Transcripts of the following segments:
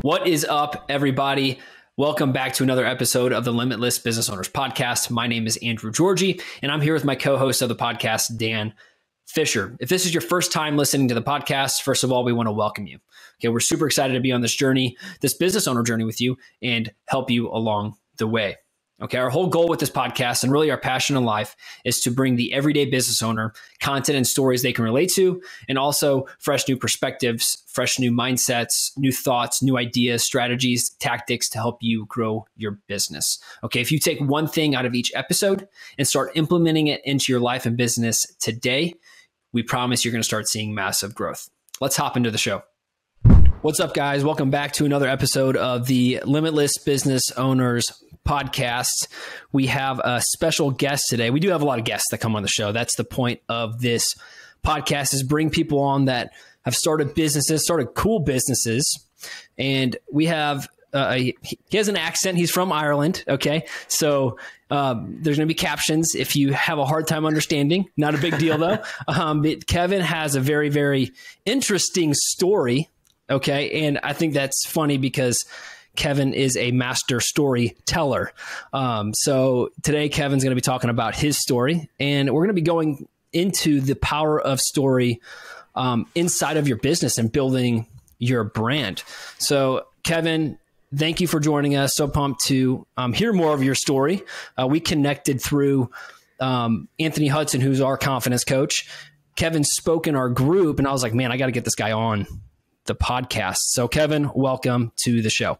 What is up, everybody? Welcome back to another episode of the Limitless Business Owners Podcast. My name is Andrew Giorgi, and I'm here with my co-host of the podcast, Dan Fisher. If this is your first time listening to the podcast, first of all, we want to welcome you. Okay, we're super excited to be on this journey, this business owner journey with you, and help you along the way. Okay, our whole goal with this podcast and really our passion in life is to bring the everyday business owner content and stories they can relate to, and also fresh new perspectives, fresh new mindsets, new thoughts, new ideas, strategies, tactics to help you grow your business. Okay, if you take one thing out of each episode and start implementing it into your life and business today, we promise you're going to start seeing massive growth. Let's hop into the show. What's up, guys? Welcome back to another episode of the Limitless Business Owners Podcast. We have a special guest today. We do have a lot of guests that come on the show. That's the point of this podcast, is bring people on that have started businesses, started cool businesses. And we have, he has an accent. He's from Ireland. Okay. So there's going to be captions if you have a hard time understanding. Not a big deal though. But Kevin has a very, very interesting story. Okay. And I think that's funny because Kevin is a master storyteller. So today, Kevin's going to be talking about his story, and we're going to be going into the power of story inside of your business and building your brand. So Kevin, thank you for joining us. So pumped to hear more of your story. We connected through Anthony Hudson, who's our confidence coach. Kevin spoke in our group, and I was like, man, I got to get this guy on the podcast. So Kevin, welcome to the show.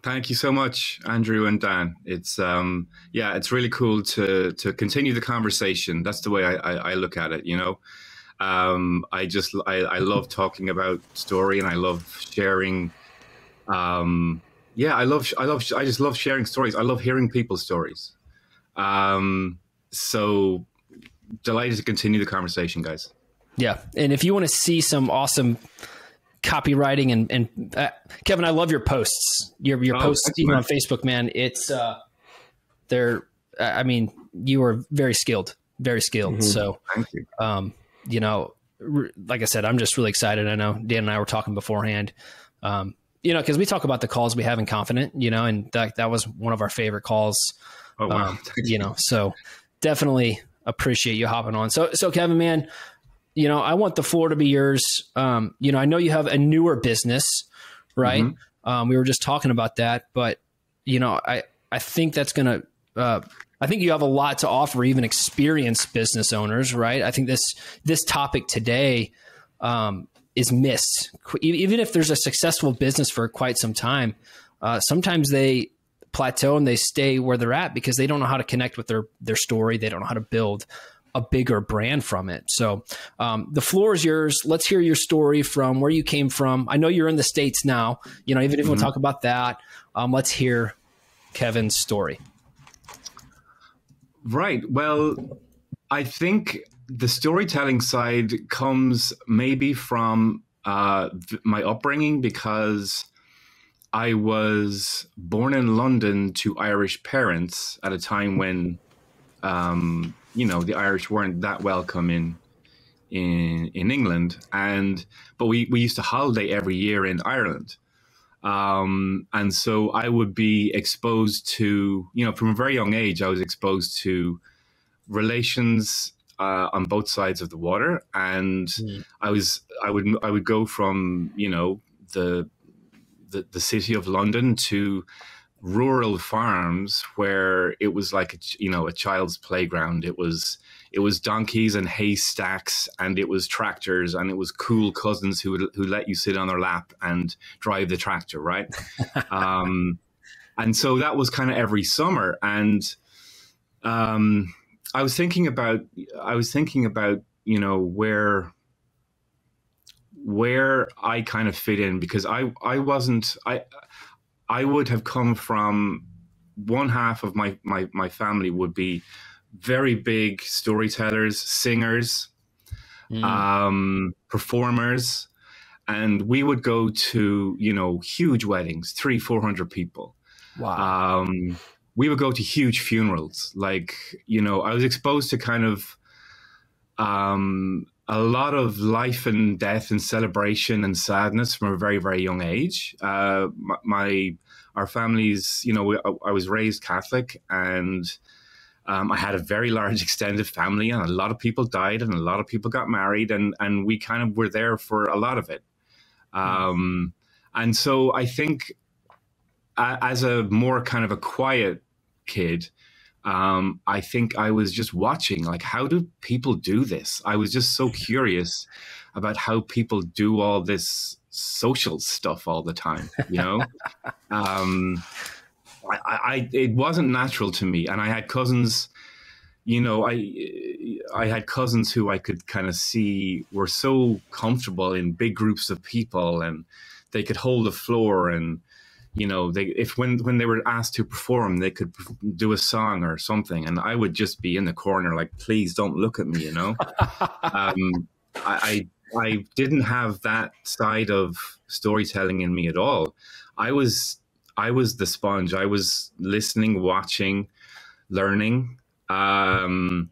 Thank you so much, Andrew and Dan. It's it's really cool to continue the conversation. That's the way I look at it. You know, I love talking about story, and I love sharing. I just love sharing stories. I love hearing people's stories. So delighted to continue the conversation, guys. Yeah, and if you want to see some awesome copywriting and Kevin, I love your posts. Your posts even on Facebook, man. It's you are very skilled. Mm-hmm. So thank you. Like I said, I'm just really excited. I know Dan and I were talking beforehand. Because we talk about the calls we have in Confident, and that was one of our favorite calls. Oh wow. So definitely appreciate you hopping on. So Kevin, man, I want the floor to be yours. I know you have a newer business, right? Mm-hmm. We were just talking about that, but I think that's going to, I think you have a lot to offer even experienced business owners, right? I think this topic today, is missed. Even if there's a successful business for quite some time, sometimes they plateau and they stay where they're at because they don't know how to connect with their story. They don't know how to build a bigger brand from it. So the floor is yours. Let's hear your story from where you came from. I know you're in the States now, even if we'll talk about that, let's hear Kevin's story. Right. Well, I think the storytelling side comes maybe from my upbringing, because I was born in London to Irish parents at a time when the Irish weren't that welcome in England, but we used to holiday every year in Ireland, and so I would be exposed to, from a very young age, I was exposed to relations on both sides of the water, and I would go from the city of London to rural farms where it was like a child's playground. It was donkeys and haystacks, and it was tractors, and it was cool cousins who let you sit on their lap and drive the tractor, right? And so that was kind of every summer. And I was thinking about where I kind of fit in, because I would have come from, one half of my family would be very big storytellers, singers, performers, and we would go to, huge weddings, 300-400 people. Wow. We would go to huge funerals. I was exposed to kind of a lot of life and death and celebration and sadness from a very, very young age. Our families, you know, I was raised Catholic, and I had a very large extended family, and a lot of people died and a lot of people got married, and we kind of were there for a lot of it. And so I think as a more kind of a quiet kid, I think I was just watching, like, how do people do this? I was just so curious about how people do all this social stuff all the time, you know? It wasn't natural to me. And I had cousins, you know, I had cousins who I could kind of see were so comfortable in big groups of people, and they could hold the floor, and, you know, when they were asked to perform, they could do a song or something, and I would just be in the corner like, please don't look at me, you know. I didn't have that side of storytelling in me at all. I was the sponge. I was listening, watching, learning, and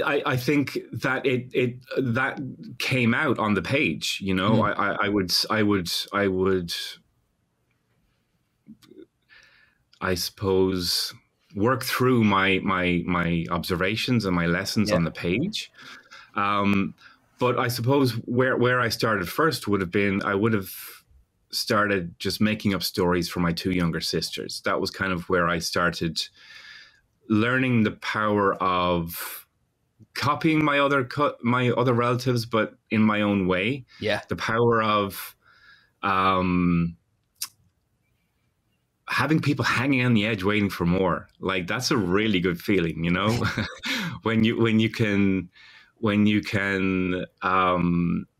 I think that that came out on the page, you know. I would, I suppose, work through my observations and my lessons on the page. But I suppose where I started first would have been, I would have started just making up stories for my two younger sisters. That was kind of where I started learning the power of copying my other relatives, but in my own way. Yeah. The power of having people hanging on the edge waiting for more. Like, that's a really good feeling, you know. when you can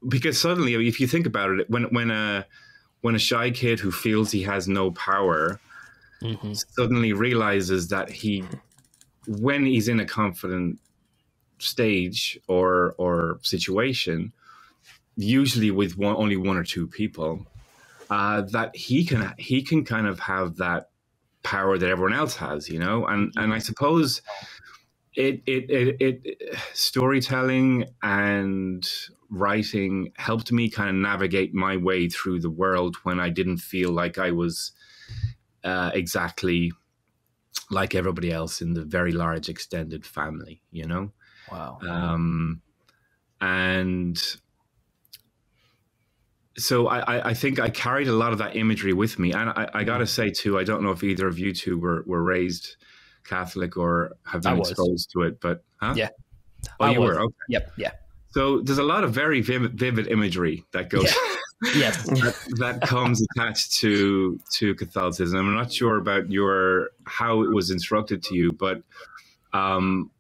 because suddenly, if you think about it, when a shy kid who feels he has no power suddenly realizes that when he's in a confident stage or situation, usually with only one or two people, that he can kind of have that power that everyone else has, you know. And I suppose storytelling and writing helped me kind of navigate my way through the world when I didn't feel like I was exactly like everybody else in the very large extended family, you know. Wow. And so I think I carried a lot of that imagery with me. And I got to say, too, I don't know if either of you two were raised Catholic or have been exposed to it, but yeah. Oh, you were? Okay. Yep. Yeah. So there's a lot of very vivid imagery that goes, yes, that comes attached to Catholicism. I'm not sure about how it was instructed to you, but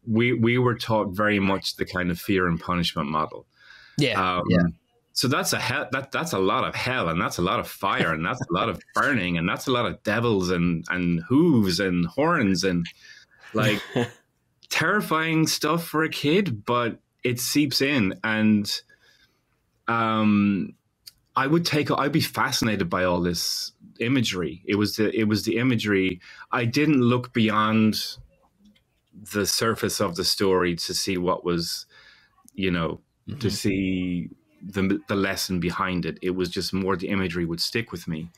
we were taught very much the kind of fear and punishment model. Yeah. So that's a lot of hell, and that's a lot of fire, and that's a lot of burning, and that's a lot of devils and hooves and horns and like terrifying stuff for a kid, but it seeps in. And I'd be fascinated by all this imagery. It was the imagery. I didn't look beyond the surface of the story to see what was, you know, to see the lesson behind it. It was just more the imagery would stick with me.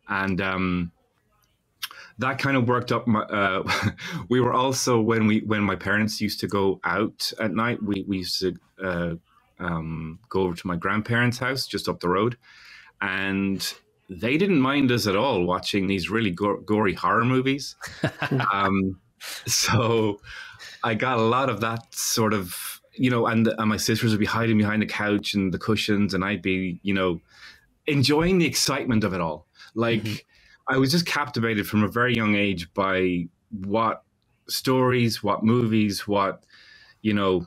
And that kind of worked up my, we were also, when my parents used to go out at night, we used to go over to my grandparents' house just up the road, and they didn't mind us at all watching these really gory horror movies. So I got a lot of that sort of, you know, and my sisters would be hiding behind the couch and the cushions, and I'd be, you know, enjoying the excitement of it all. Like, I was just captivated from a very young age by what stories, what movies, what, you know,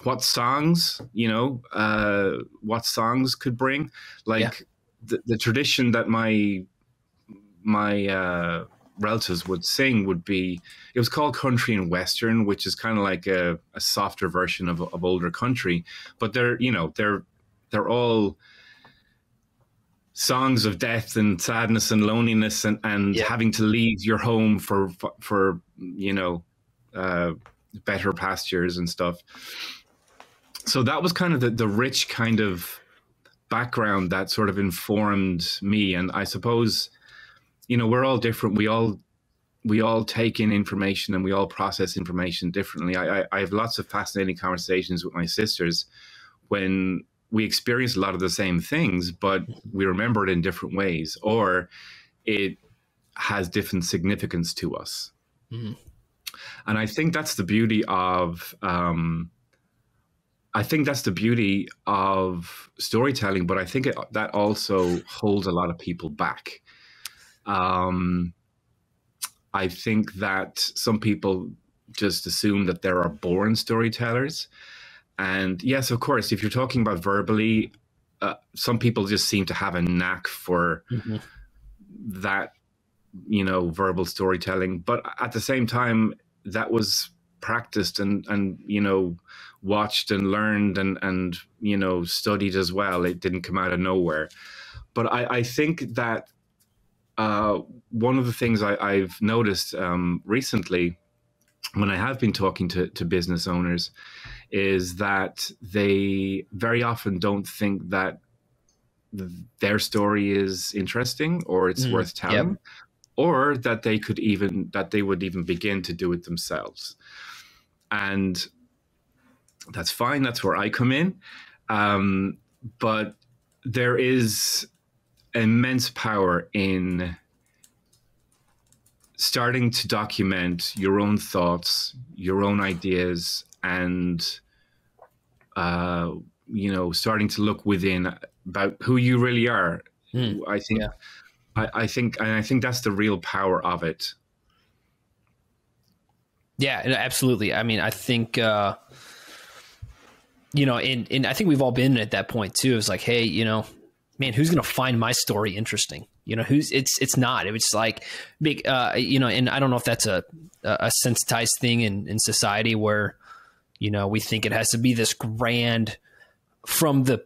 what songs, you know, what songs could bring. Like the tradition that my relatives would sing would be, it was called country and western, which is kind of like a softer version of older country, but they're, you know, they're all songs of death and sadness and loneliness and having to leave your home for you know, better pastures and stuff. So that was kind of the rich kind of background that sort of informed me. And I suppose, you know, we're all different. We all take in information and we all process information differently. I have lots of fascinating conversations with my sisters when we experience a lot of the same things, but we remember it in different ways, or it has different significance to us. Mm-hmm. And I think that's the beauty of, storytelling, but I think that also holds a lot of people back. I think that some people just assume that there are born storytellers. And yes, of course, if you're talking about verbally, some people just seem to have a knack for that, you know, verbal storytelling. But at the same time, that was practiced and you know, watched and learned and you know, studied as well. It didn't come out of nowhere. But I think that one of the things I've noticed recently when I have been talking to business owners is that they very often don't think that their story is interesting or it's worth telling, or that they would even begin to do it themselves. And that's fine. That's where I come in. But there is immense power in starting to document your own thoughts, your own ideas, and you know, starting to look within about who you really are. I think, I think that's the real power of it. Yeah, absolutely. I mean, I think, you know, and I think we've all been at that point too. It's like, hey, you know, man, who's going to find my story interesting? You know, it's not. It was like big, you know, and I don't know if that's a sensitized thing in society where, you know, we think it has to be this grand from the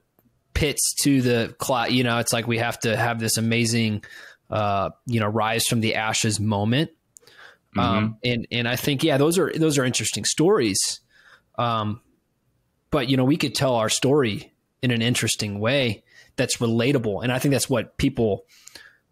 pits to the cloud. You know, it's like we have to have this amazing, you know, rise from the ashes moment. And I think, yeah, those are interesting stories. But, you know, we could tell our story in an interesting way that's relatable. And I think that's what people,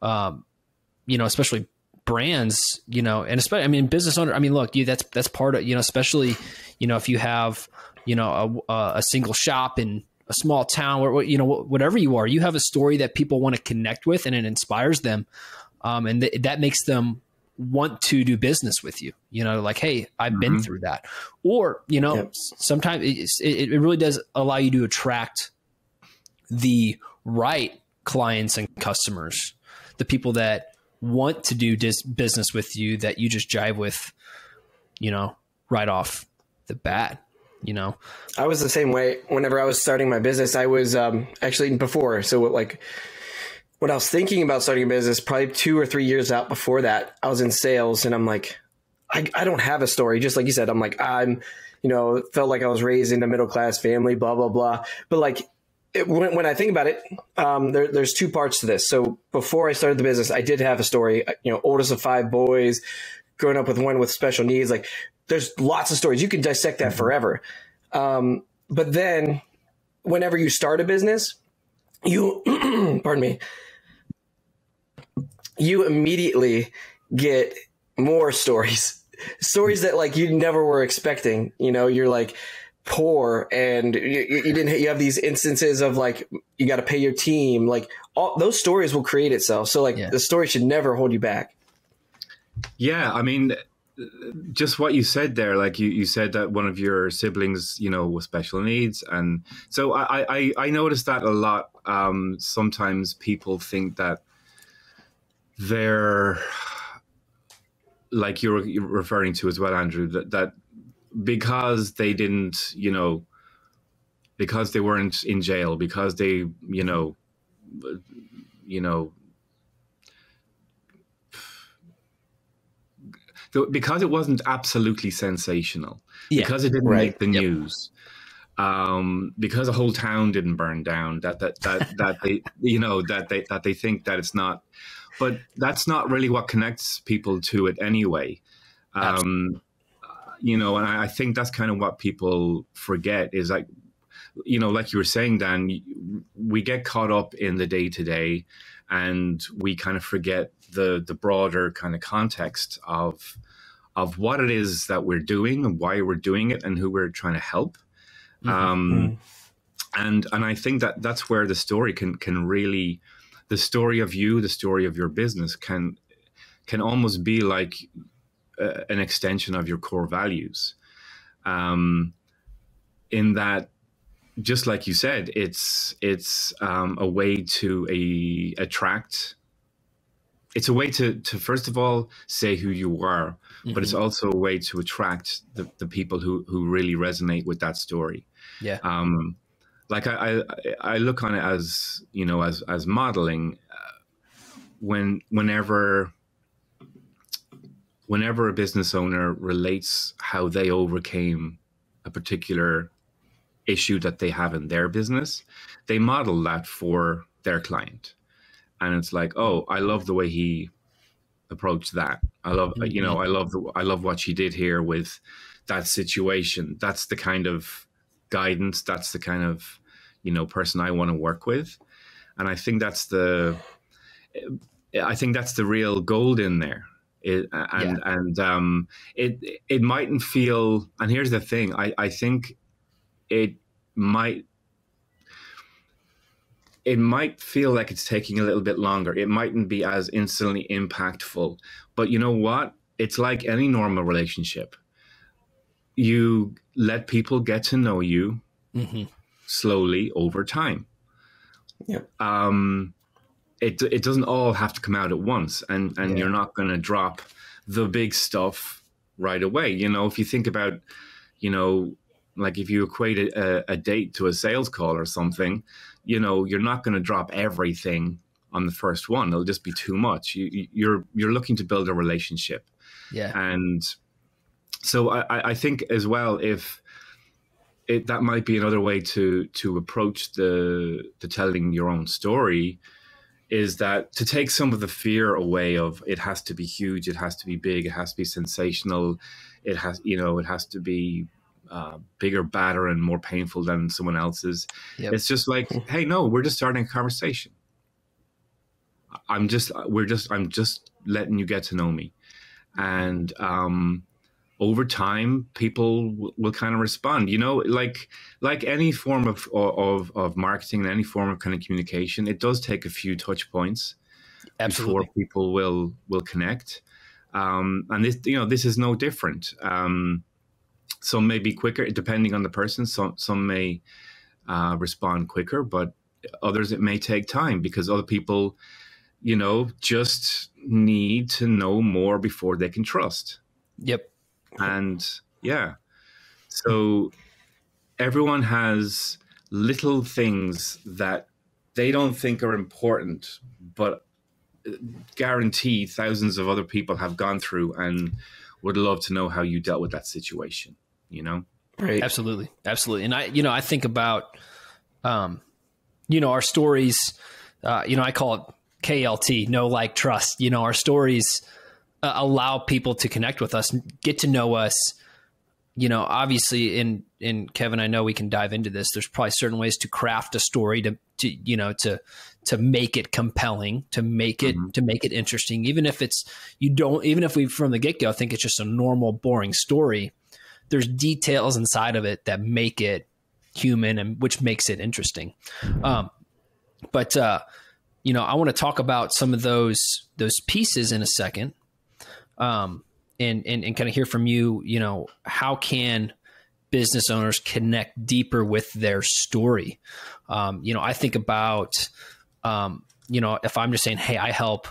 you know, especially brands, you know, and especially, I mean, business owner, I mean, look, that's part of, you know, especially, you know, if you have, you know, a single shop in a small town or, you know, whatever you are, you have a story that people want to connect with and it inspires them. And that makes them want to do business with you, you know, like, hey, I've been through that. Or, you know, sometimes it really does allow you to attract the right clients and customers, the people that want to do business with you, that you just jive with, you know, right off the bat. You know, I was the same way whenever I was starting my business. I was actually before. So like when I was thinking about starting a business, probably 2 or 3 years out before that, I was in sales and I'm like, I don't have a story. Just like you said, I'm like, you know, felt like I was raised in a middle-class family, blah, blah, blah. But like when I think about it, there's 2 parts to this. So before I started the business, I did have a story, you know, oldest of 5 boys, growing up with one with special needs. Like there's lots of stories. You can dissect that forever. But then whenever you start a business, you, pardon me, you immedely get more stories that like you never were expecting. You know, you're like poor and you have these instances of like, you got to pay your team. Like all those stories will create itself. So like the story should never hold you back. Yeah. I mean, just what you said there, like you said that one of your siblings, you know, with special needs. And so I noticed that a lot. Sometimes people think that they're, like you're referring to as well, Andrew, that because they didn't, you know, because they weren't in jail, because they, you know, because it wasn't absolutely sensational, because it didn't make the news, because a whole town didn't burn down, that they, you know, that they think that it's not, but that's not really what connects people to it anyway. and I think that's kind of what people forget is like, like you were saying, Dan, we get caught up in the day to day, and we kind of forget the broader kind of context of what it is that we're doing and why we're doing it and who we're trying to help. And I think that's where the story can really, the story of you, the story of your business can almost be like an extension of your core values. In that, just like you said, it's a way to attract. It's a way to first of all say who you are, but it's also a way to attract the people who really resonate with that story. Yeah. Like I look on it as, as modeling. Whenever a business owner relates how they overcame a particular issue that they have in their business, they model that for their client. And it's like, oh, I love the way he approached that. I love, I love what she did here with that situation. That's the kind of guidance. That's the kind of, person I want to work with. And I think that's the real gold in there. It mightn't feel, and here's the thing, I think it might feel like it's taking a little bit longer. It mightn't be as instantly impactful, but you know what? It's like any normal relationship. You let people get to know you slowly over time. Yeah. It doesn't all have to come out at once, and you're not going to drop the big stuff right away. If you think about, like if you equate a date to a sales call or something, you're not going to drop everything on the first one. It'll just be too much. You're looking to build a relationship. Yeah. And so I think as well, that might be another way to approach the telling your own story, is that to take some of the fear away of it has to be huge, it has to be big, it has to be sensational, it has to be bigger, badder, and more painful than someone else's. Yep. It's just like, hey, no, we're just starting a conversation. I'm just letting you get to know me, and over time, people will kind of respond. Like any form of marketing and any form of kind of communication, it does take a few touch points before people will connect. And this is no different. Some may be quicker, depending on the person. Some may respond quicker, but others it may take time, because other people, just need to know more before they can trust. Yep. And so everyone has little things that they don't think are important, but guarantee thousands of other people have gone through and would love to know how you dealt with that situation, Right. Absolutely. And I think about, our stories, I call it KLT, know, like, trust. Our stories allow people to connect with us, get to know us. Obviously in Kevin, I know we can dive into this. There's probably certain ways to craft a story to make it compelling, to make it interesting. Even if we from the get-go think it's just a normal, boring story, there's details inside of it that make it human, and which makes it interesting. But I want to talk about some of those pieces in a second. And kind of hear from you, how can business owners connect deeper with their story? I think about, if I'm just saying, hey, I help,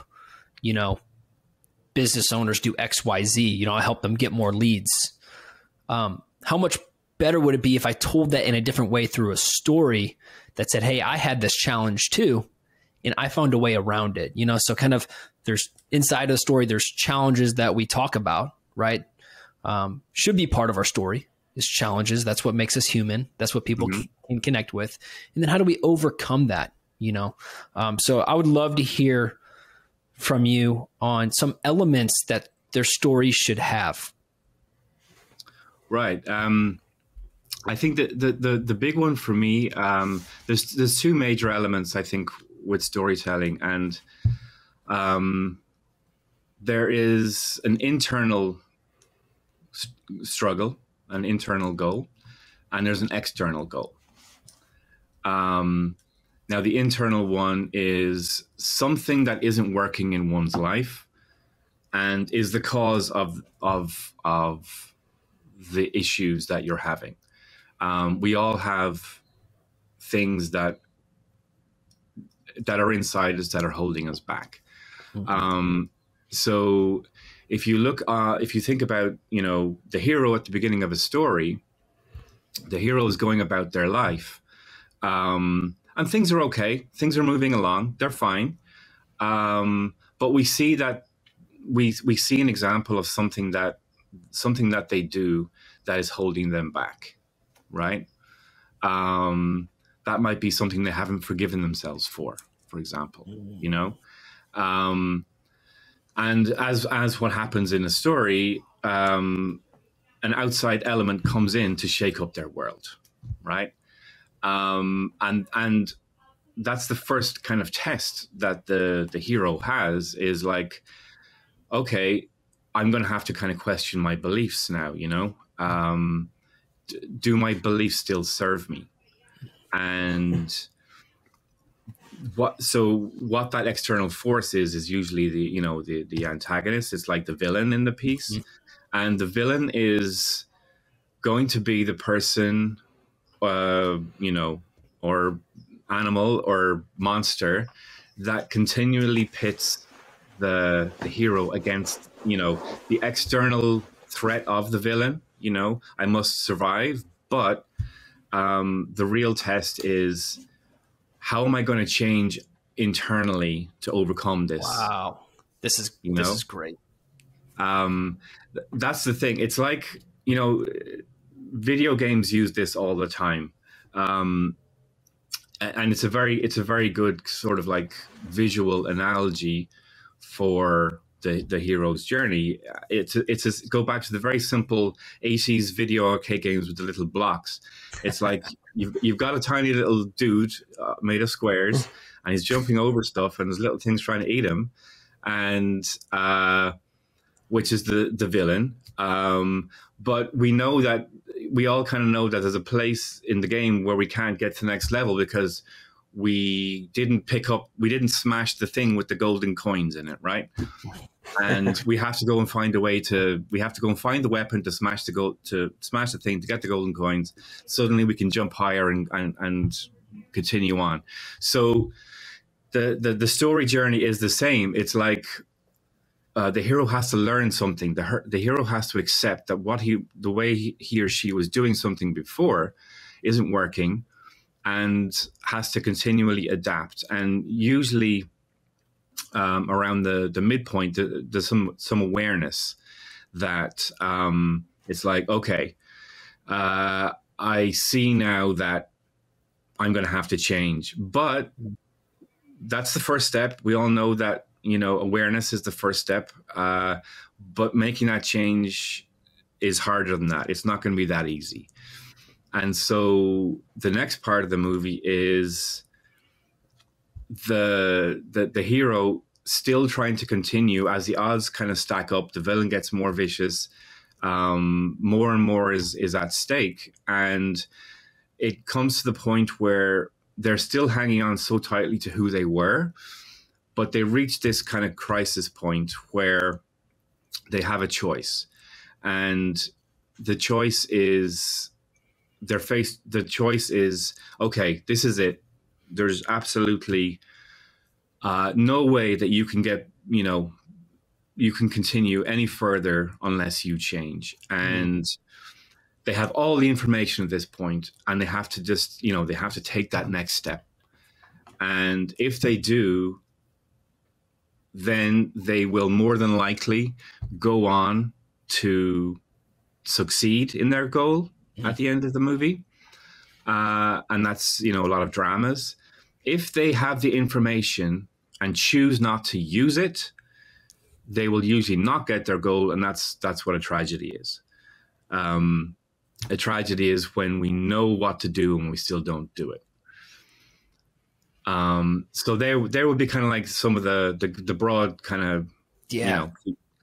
business owners do X, Y, Z, I help them get more leads. How much better would it be if I told that in a different way through a story that said, hey, I had this challenge too, and I found a way around it, so kind of there's inside of the story, there's challenges that we talk about, right? Should be part of our story is challenges. That's what makes us human. That's what people can connect with. And then how do we overcome that? So I would love to hear from you on some elements that their story should have. Right. I think that the big one for me, there's two major elements, I think, with storytelling, and there is an internal struggle, an internal goal, and there's an external goal. Now, the internal one is something that isn't working in one's life and is the cause of the issues that you're having. We all have things that are inside us that are holding us back. So if you think about, the hero at the beginning of a story, the hero is going about their life, and things are okay. Things are moving along. They're fine. But we see that we see an example of something that they do that is holding them back, right? That might be something they haven't forgiven themselves for example, and as what happens in a story, an outside element comes in to shake up their world, right? And that's the first kind of test that the hero has, is like, okay, I'm going to have to kind of question my beliefs now, do my beliefs still serve me? And what that external force is usually the antagonist. It's like the villain in the piece. And the villain is going to be the person, or animal or monster that continually pits the hero against, the external threat of the villain. I must survive, but the real test is, how am I going to change internally to overcome this? Wow, this is great. That's the thing. It's like, video games use this all the time, and it's a very good sort of like visual analogy for the hero's journey. Go back to the very simple 80s video arcade games with the little blocks. It's like you've got a tiny little dude made of squares, and he's jumping over stuff, and there's little things trying to eat him, and which is the villain. But we know that, we all kind of know that there's a place in the game where we can't get to the next level because we didn't smash the thing with the golden coins in it, right? And we have to go and find the weapon to smash the thing to get the golden coins. Suddenly we can jump higher and continue on. So the story journey is the same. It's like, the hero has to learn something. The hero has to accept that the way he or she was doing something before isn't working, and has to continually adapt. And usually around the midpoint, there's some awareness that it's like, okay, I see now that I'm going to have to change. But that's the first step. We all know that, awareness is the first step. But making that change is harder than that. It's not going to be that easy. And so the next part of the movie is the hero still trying to continue as the odds kind of stack up. The villain gets more vicious. More and more is at stake. And it comes to the point where they're still hanging on so tightly to who they were, but they reach this kind of crisis point where they have a choice. And the choice is, okay, this is it. There's absolutely no way that you can get, you can continue any further unless you change. And they have all the information at this point, and they have to just, they have to take that next step. And if they do, then they will more than likely go on to succeed in their goal at the end of the movie. And that's, a lot of dramas. If they have the information and choose not to use it, they will usually not get their goal. And that's what a tragedy is. A tragedy is when we know what to do and we still don't do it. So there would be kind of like some of the broad kind of,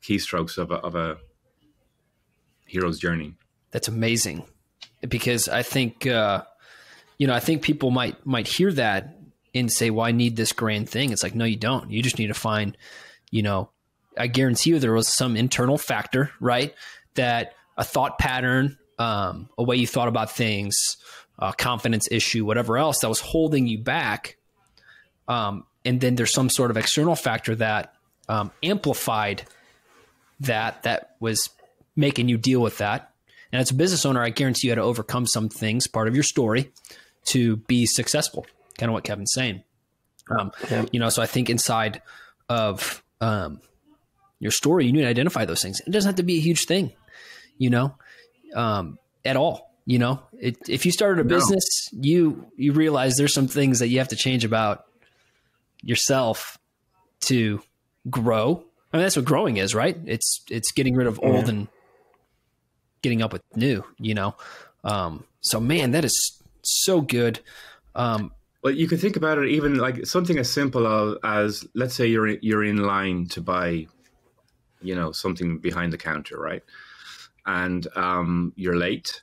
keystrokes of a hero's journey. That's amazing, because I think, I think people might hear that and say, well, I need this grand thing. It's like, no, you don't. You just need to find, I guarantee you there was some internal factor, right? That a thought pattern, a way you thought about things, a confidence issue, whatever else that was holding you back. And then there's some sort of external factor that amplified that was making you deal with that. And as a business owner, I guarantee you had to overcome some things, part of your story, to be successful. Kind of what Kevin's saying. So I think inside of your story, you need to identify those things. It doesn't have to be a huge thing, at all. If you started a business, you realize there's some things that you have to change about yourself to grow. I mean, that's what growing is, right? It's getting rid of old and getting up with new, So man, that is so good. Well, you could think about it even like something as simple as let's say you're in line to buy, something behind the counter, right? And you're late.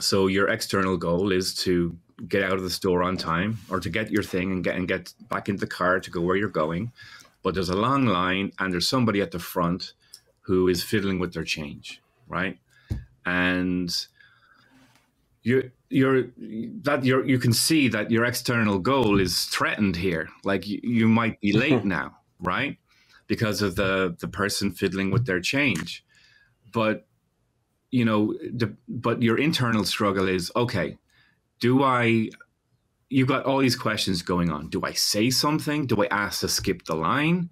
So your external goal is to get out of the store on time, or to get your thing and get back into the car to go where you're going. But there's a long line and there's somebody at the front who is fiddling with their change, right? And you can see that your external goal is threatened here. Like you might be late now, right? Because of the person fiddling with their change. But but your internal struggle is, okay, you've got all these questions going on. Do I say something? Do I ask to skip the line?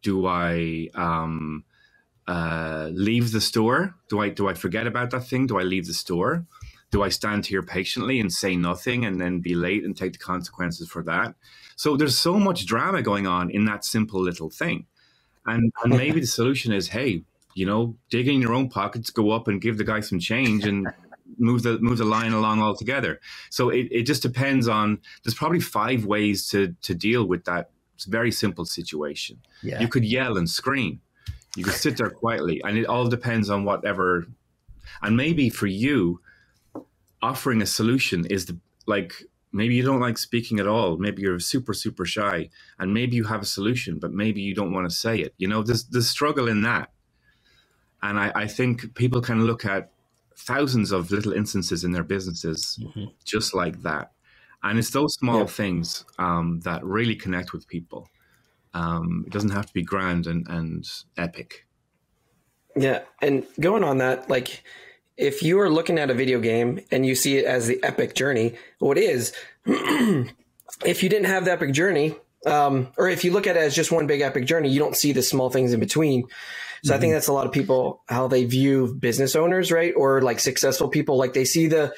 Do I leave the store? Do I forget about that thing? Do I leave the store? Do I stand here patiently and say nothing and then be late and take the consequences for that? So there's so much drama going on in that simple little thing. And maybe the solution is, hey, dig in your own pockets, go up and give the guy some change and move the line along altogether. So it just depends on, there's probably 5 ways to deal with that very simple situation. Yeah. You could yell and scream. You could sit there quietly, and it all depends on whatever. And maybe for you, offering a solution is maybe you don't like speaking at all. Maybe you're super, super shy, and maybe you have a solution, but maybe you don't want to say it. There's struggle in that. And I think people can look at thousands of little instances in their businesses just like that. And it's those small things that really connect with people. It doesn't have to be grand and epic. Yeah. And going on that, like if you are looking at a video game and you see it as the epic journey, what it is, if you didn't have the epic journey, or if you look at it as just one big epic journey, you don't see the small things in between. So I think that's a lot of people, how they view business owners, right? Or like successful people, like they see the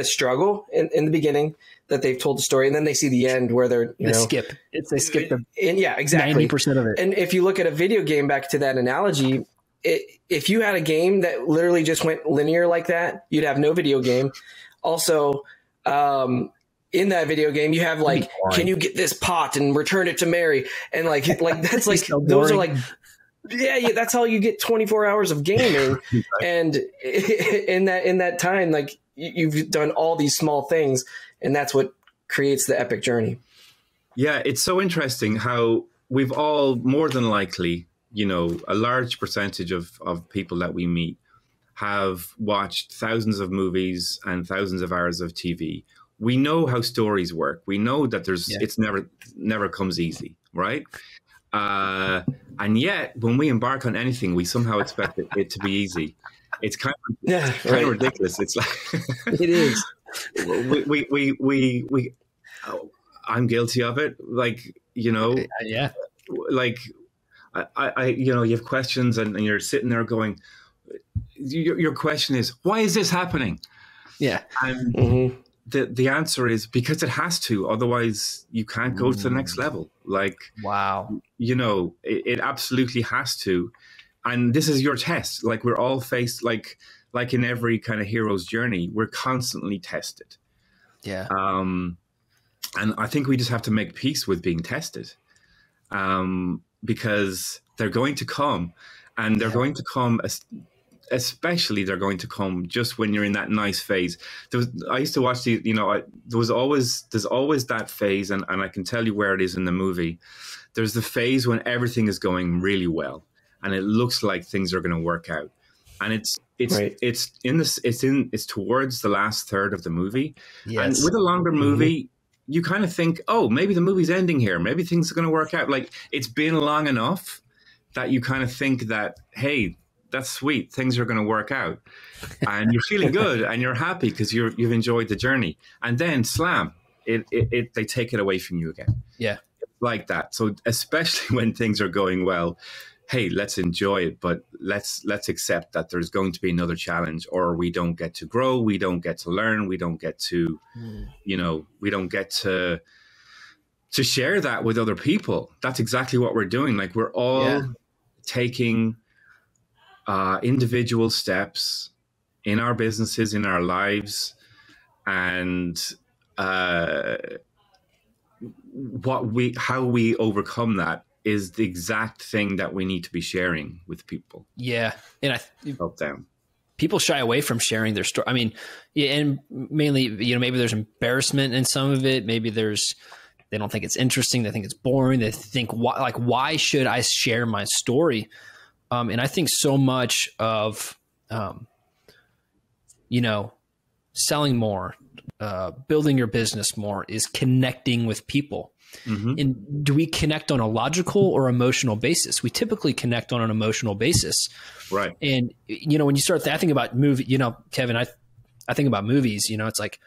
struggle in the beginning that they've told the story, and then they see the end where they skip the exactly 90% of it. And if you look at a video game, back to that analogy, if you had a game that literally just went linear like that, you'd have no video game. Also, in that video game, you have like, can you get this pot and return it to Mary? And like that's like, so those are like, yeah, that's how you get 24 hours of gaming. And in that time, like you've done all these small things, and that's what creates the epic journey. Yeah. It's so interesting how we've all, more than likely, a large percentage of people that we meet have watched thousands of movies and thousands of hours of TV. We know how stories work. We know that it's never comes easy, right? And yet, when we embark on anything, we somehow expect it to be easy. It's kind of ridiculous. It's like it is. We I'm guilty of it. Like like I you have questions and you're sitting there going, your question is, why is this happening? Yeah. And the answer is because it has to, otherwise you can't go to the next level. Like, wow, it absolutely has to. And this is your test. Like we're all faced, like like in every kind of hero's journey, we're constantly tested. Yeah. And I think we just have to make peace with being tested, because they're going to come, and they're going to come, especially they're going to come just when you're in that nice phase. I used to watch there's always that phase, and I can tell you where it is in the movie. There's the phase when everything is going really well, and it looks like things are going to work out. And it's towards the last third of the movie. Yes. And with a longer movie, you kind of think, oh, maybe the movie's ending here. Maybe things are going to work out. Like, it's been long enough that you kind of think that, hey, that's sweet. Things are going to work out. And you're feeling good and you're happy because you've enjoyed the journey. And then slam, they take it away from you again. Yeah. Like that. So especially when things are going well, hey, let's enjoy it, but let's accept that there's going to be another challenge, or we don't get to grow, we don't get to learn, we don't get to, we don't get to share that with other people. That's exactly what we're doing. Like, we're all taking individual steps in our businesses, in our lives, and how we overcome that is the exact thing that we need to be sharing with people. Yeah. And help them. People shy away from sharing their story. I mean, and mainly, maybe there's embarrassment in some of it. Maybe they don't think it's interesting. They think it's boring. They think, why should I share my story? And I think so much of, selling more, building your business more is connecting with people. Mm-hmm. And do we connect on a logical or emotional basis? We typically connect on an emotional basis. Right. And, when you start thinking about Kevin, I think about movies, it's like,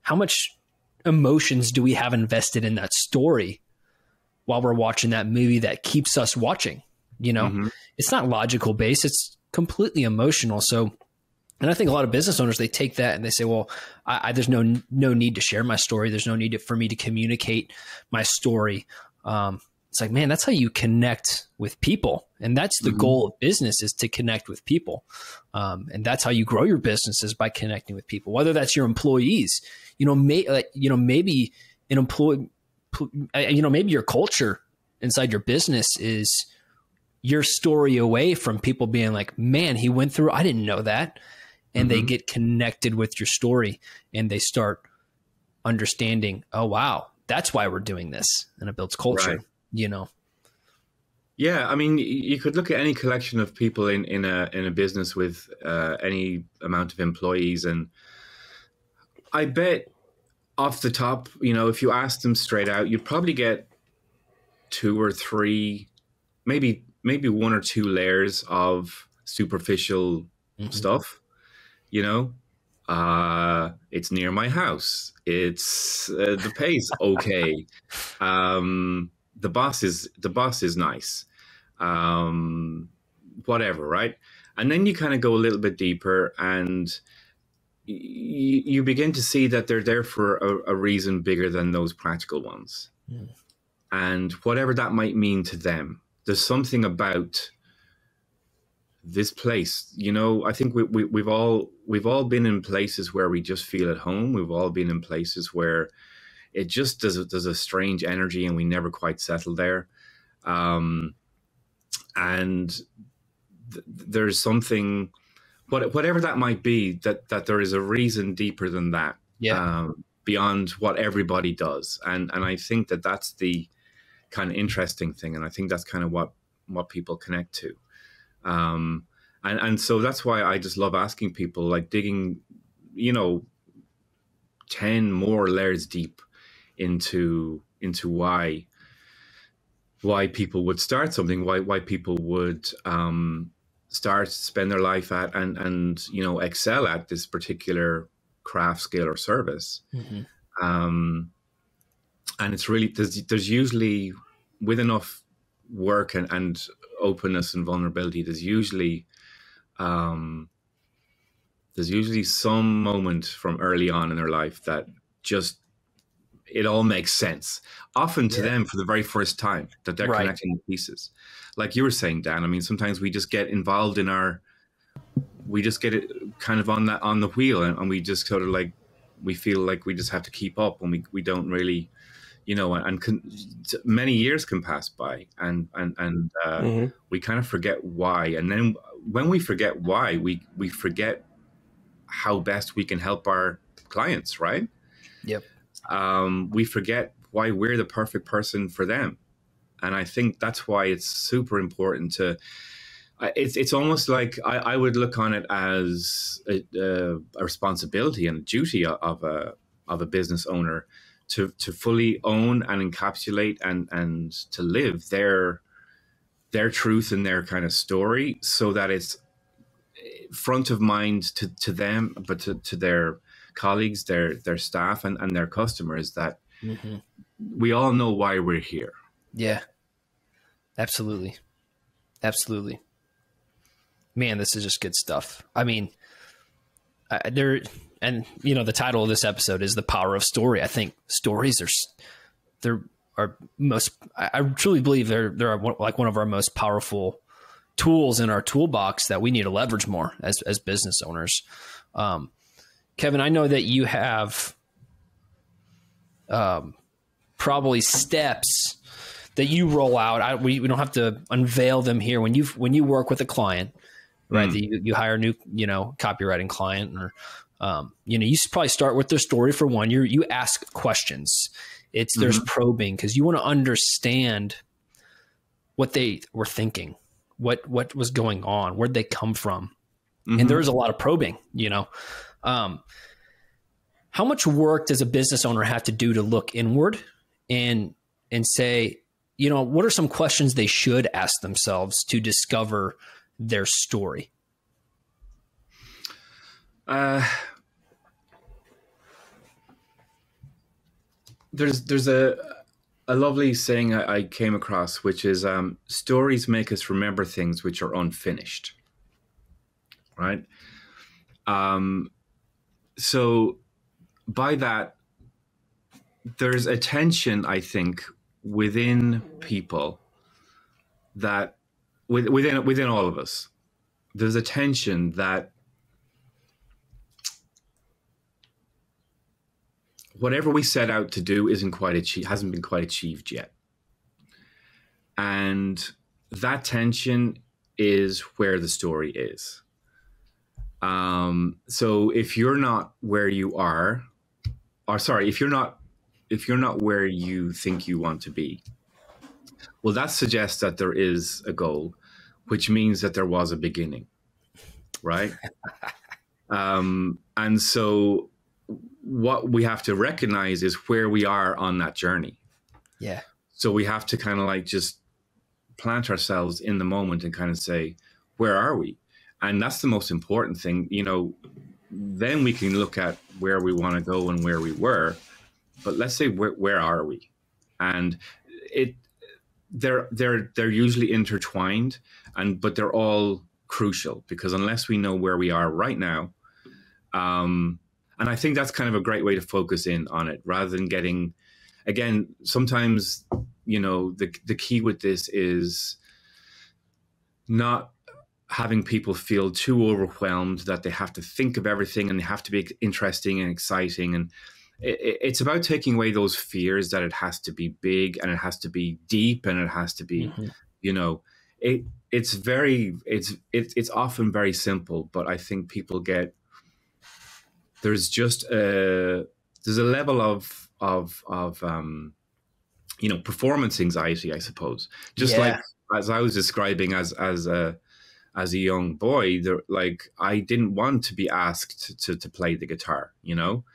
how much emotions do we have invested in that story while we're watching that movie that keeps us watching? It's not logical based. It's completely emotional. So, and I think a lot of business owners, they take that and they say, well, there's no need to share my story. There's no need for me to communicate my story. It's like, man, that's how you connect with people. And that's the goal of business, is to connect with people. And that's how you grow your business, is by connecting with people, whether that's your employees, maybe an employee, maybe your culture inside your business is your story away from people being like, man, he went through, I didn't know that. And they get connected with your story, and they start understanding, oh, wow, that's why we're doing this. And it builds culture, Yeah. I mean, you could look at any collection of people in a business with any amount of employees. And I bet off the top, if you asked them straight out, you'd probably get 2 or 3, maybe 1 or 2 layers of superficial stuff. It's near my house. It's the pay's okay. The boss is nice. Whatever, right? And then you kind of go a little bit deeper, and you begin to see that they're there for a reason bigger than those practical ones. Mm. And whatever that might mean to them, there's something about this place. I think we've all been in places where we just feel at home. We've all been in places where it just there's a strange energy, and we never quite settle there. And there's something, whatever that might be, that there is a reason deeper than that, beyond what everybody does. And I think that's the kind of interesting thing. And I think that's kind of what people connect to. And so that's why I just love asking people, like digging, 10 more layers deep into why people would start something, why people would spend their life at and excel at this particular craft, skill, or service. Mm-hmm. And it's really, there's usually, with enough work and openness and vulnerability, there's usually some moment from early on in their life that just, it all makes sense, often to them for the very first time, that they're connecting the pieces. Like you were saying, Dan, I mean, sometimes we just get involved in our we just get it kind of on the wheel, and we just sort of like, we feel like we just have to keep up, and we don't really, you know, many years can pass by, and we kind of forget why. And then when we forget why, we forget how best we can help our clients, right? Yep. We forget why we're the perfect person for them. And I think that's why it's super important to, it's almost like I would look on it as a responsibility and a duty of a business owner to fully own and encapsulate and to live their truth and their kind of story, so that it's front of mind to them, but to their colleagues, their staff, and their customers, that we all know why we're here. Yeah, absolutely. Absolutely. Man, this is just good stuff. I mean, and you know, the title of this episode is The Power of Story. I think stories are most, I truly believe they're like one of our most powerful tools in our toolbox that we need to leverage more as business owners. Kevin, I know that you have probably steps that you roll out. We don't have to unveil them here. When you work with a client, right? You hire a new, you know, copywriting client, or you know, you probably start with their story for one. You ask questions. There's probing, because you want to understand what they were thinking, what was going on, where'd they come from, and there's a lot of probing. You know, how much work does a business owner have to do to look inward and say, you know, what are some questions they should ask themselves to discover their story? There's a lovely saying I came across, which is stories make us remember things which are unfinished, right? So by that, there's a tension, I think, within people, that within all of us, there's a tension that whatever we set out to do hasn't been quite achieved yet. And that tension is where the story is. So if you're not where you are, if you're not where you think you want to be, well, that suggests that there is a goal, which means that there was a beginning, right? And so what we have to recognize is where we are on that journey. Yeah. So we have to kind of like just plant ourselves in the moment and kind of say, where are we? And that's the most important thing, you know. Then we can look at where we want to go and where we were, but let's say where are we? And they're usually intertwined, but they're all crucial, because unless we know where we are right now, and I think that's kind of a great way to focus in on it, rather than getting, again, sometimes, you know, the key with this is not having people feel too overwhelmed that they have to think of everything and they have to be interesting and exciting. And it's about taking away those fears that it has to be big and it has to be deep and it has to be, you know, it's often very simple, but I think people there's a level of you know, performance anxiety, I suppose. Just like as I was describing as a young boy, like I didn't want to be asked to play the guitar, you know.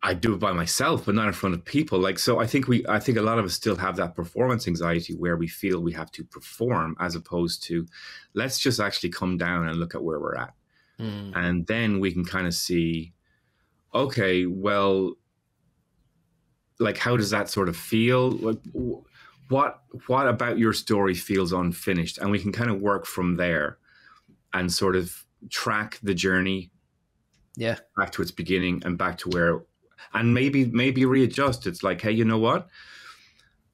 I do it by myself, but not in front of people. Like, so I think a lot of us still have that performance anxiety where we feel we have to perform, as opposed to let's just actually come down and look at where we're at. And then we can kind of see, okay, well, like, how does that sort of feel? Like, what about your story feels unfinished? And we can kind of work from there and sort of track the journey back to its beginning and back to where, and maybe readjust. It's like, hey, you know what?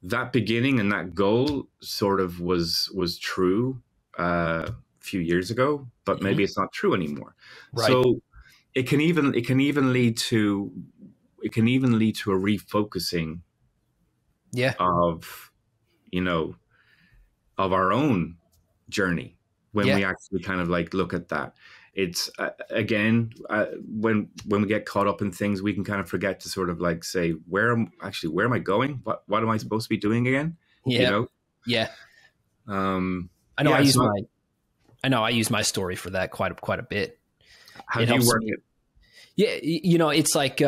That beginning and that goal sort of was true few years ago, but maybe it's not true anymore. Right. So it can even lead to a refocusing of, of our own journey when we actually kind of like look at that. It's again, when we get caught up in things, we can kind of forget to sort of like say, where am I going? What am I supposed to be doing again? Yeah. I know. I use my story for that quite a bit. How do you work it? Yeah, it's like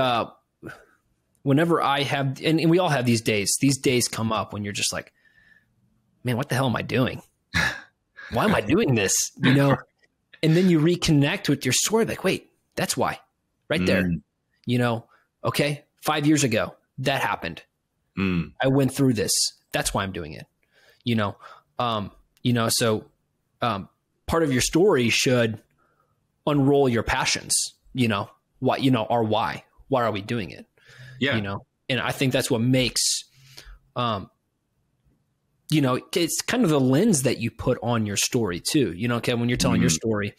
whenever I have, and we all have these days come up when you're just like, man, what the hell am I doing? Why am I doing this? And then you reconnect with your story, like, wait, that's why, right there. Okay, 5 years ago, that happened. I went through this. That's why I'm doing it. So part of your story should unroll your passions, why are we doing it? Yeah. And I think that's what makes, it's kind of the lens that you put on your story too. Kevin, when you're telling your story,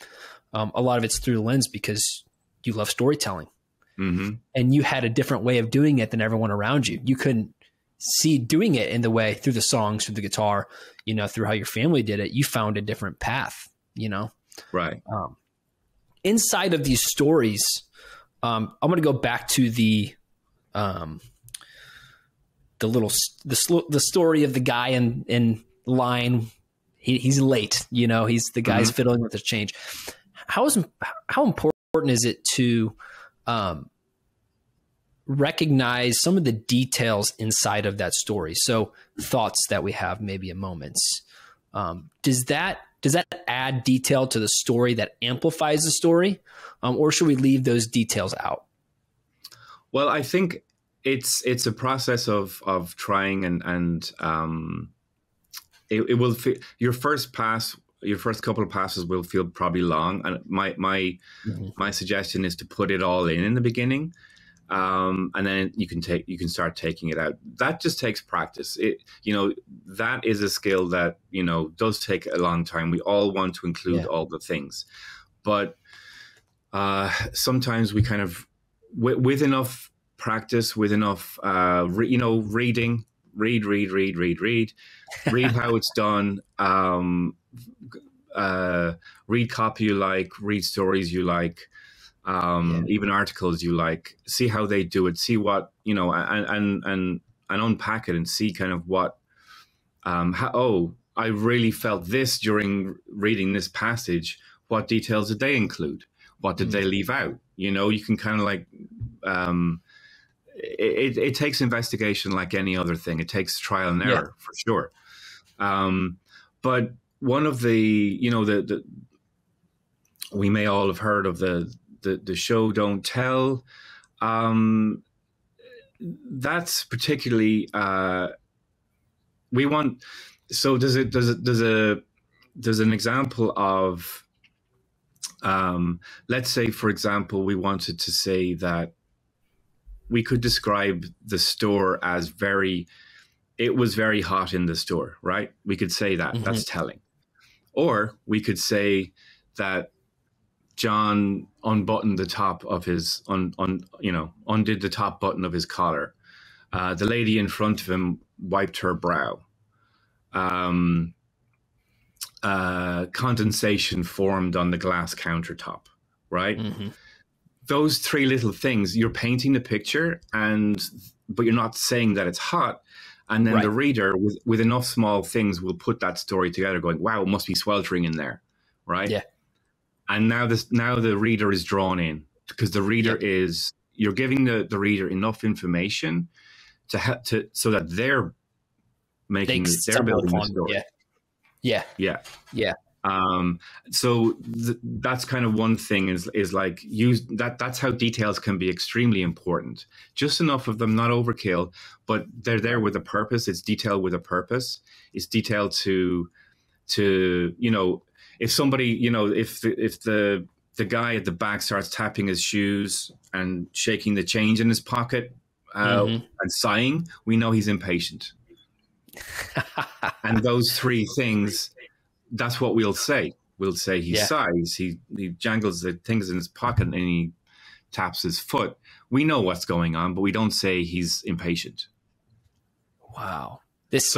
a lot of it's through the lens because you love storytelling, and you had a different way of doing it than everyone around you. You couldn't see doing it in the way through the songs, through the guitar, through how your family did it. You found a different path, Right. Inside of these stories, I'm going to go back to the story of the guy in line. He's late, he's the guy's fiddling with his change. How important is it to recognize some of the details inside of that story? So thoughts that we have maybe in moments. Does that add detail to the story that amplifies the story? Or should we leave those details out? Well, I think it's a process of trying and it will feel, your first couple of passes will feel probably long. And my suggestion is to put it all in the beginning. And then you can start taking it out. That just takes practice. That is a skill that, does take a long time. We all want to include all the things, but sometimes we kind of, with enough practice, with enough, reading, read how it's done, read copy you like, read stories you like, even articles you like, see how they do it, see what, and unpack it and see kind of what, I really felt this during reading this passage. What details did they include? What did they leave out? You can kind of like, it takes investigation like any other thing. It takes trial and error for sure. But one of the, we may all have heard of the show Don't Tell. That's particularly, we want, so there's an example of, let's say, for example, we wanted to say that we could describe the store as it was very hot in the store, right? We could say that, that's telling. Or we could say that John unbuttoned the top of his, undid the top button of his collar. The lady in front of him wiped her brow. Condensation formed on the glass countertop, right? Those three little things, you're painting the picture, but you're not saying that it's hot. And then the reader, with enough small things, will put that story together going, wow, it must be sweltering in there, right? Yeah. And now the reader is drawn in, because the reader you're giving the reader enough information so that they're building the story. So that's kind of one thing is like that's how details can be extremely important. Just enough of them, not overkill, but they're there with a purpose. It's detail with a purpose. It's detail to if somebody, if the guy at the back starts tapping his shoes and shaking the change in his pocket and sighing, we know he's impatient. And those three things, that's what we'll say. We'll say he sighs, he jangles the things in his pocket, and he taps his foot. We know what's going on, but we don't say he's impatient. Wow. It's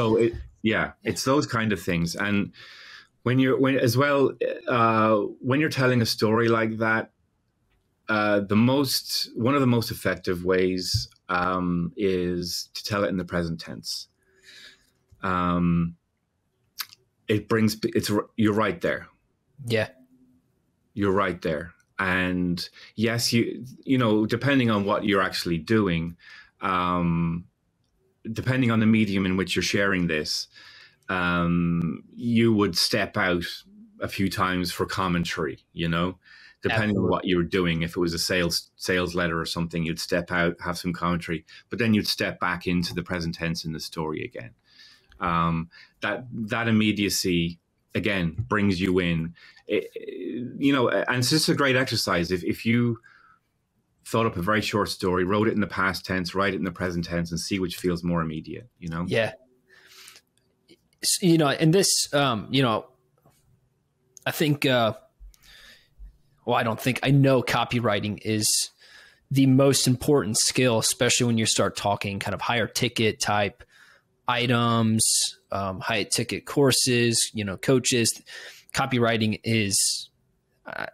those kind of things. And when you're telling a story like that, one of the most effective ways is to tell it in the present tense. You're right there. Yeah. You're right there. And yes, you know, depending on what you're actually doing, depending on the medium in which you're sharing this, you would step out a few times for commentary, you know, depending on what you're doing. If it was a sales letter or something, you'd step out, have some commentary, but then you'd step back into the present tense in the story again. That immediacy again brings you in, you know, and it's just a great exercise. If you thought up a very short story, wrote it in the past tense, write it in the present tense, and see which feels more immediate, you know? Yeah. You know, and this, you know, I think, I know copywriting is the most important skill, especially when you start talking kind of higher ticket type items, high ticket courses, you know, coaches. Copywriting is,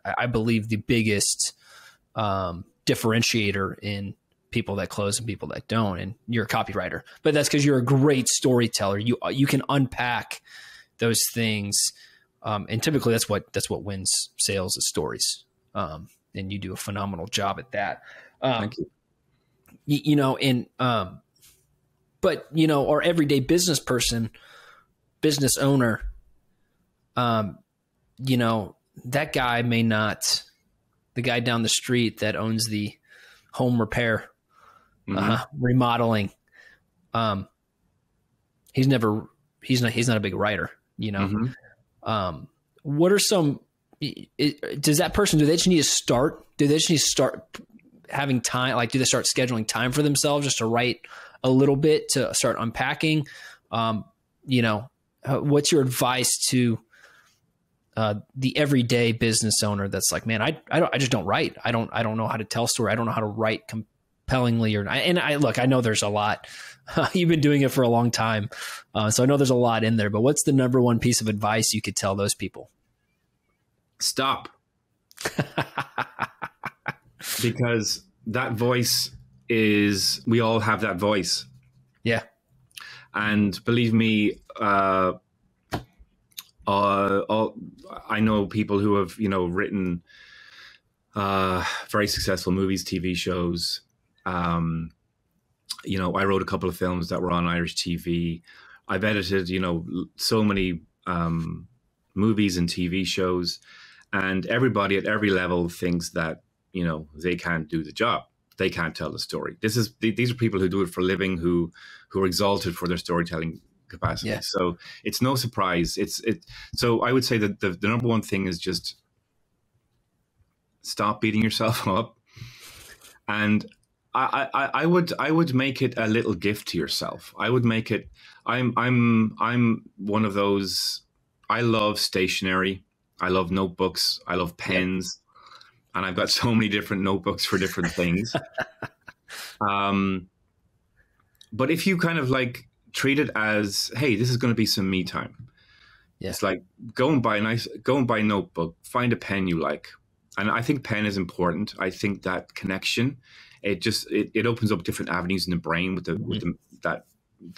I believe, the biggest differentiator in people that close and people that don't. And you're a copywriter, but that's because you're a great storyteller. You can unpack those things, and typically that's what wins sales is stories. And you do a phenomenal job at that. Thank you. You know, and but you know, our everyday business person, business owner, you know, that guy may not, the guy down the street that owns the home repair, remodeling, he's not a big writer, you know? What are some, does that person, do they just need to start having time? Like, do they start scheduling time for themselves just to write a little bit, to start unpacking? You know, what's your advice to the everyday business owner that's like, man, I just don't write. I don't know how to tell a story. I don't know how to write compellingly. I know there's a lot. You've been doing it for a long time, so I know there's a lot in there. But what's the number one piece of advice you could tell those people? Stop. Because that voice we all have that voice. Yeah. And believe me, I know people who have, you know, written very successful movies, TV shows. You know, I wrote a couple of films that were on Irish TV. I've edited, you know, so many movies and TV shows, and everybody at every level thinks that, you know, they can't do the job. They can't tell the story. These are people who do it for a living, who are exalted for their storytelling capacity. Yeah. So it's no surprise. So I would say that the number one thing is just stop beating yourself up. And I would make it a little gift to yourself. I would make it, I'm one of those, I love stationery. I love notebooks. I love pens. And I've got so many different notebooks for different things. But if you kind of like treat it as, hey, this is going to be some me time. Yeah. It's like go and buy a notebook, find a pen you like. And I think pen is important. I think that connection, it opens up different avenues in the brain with that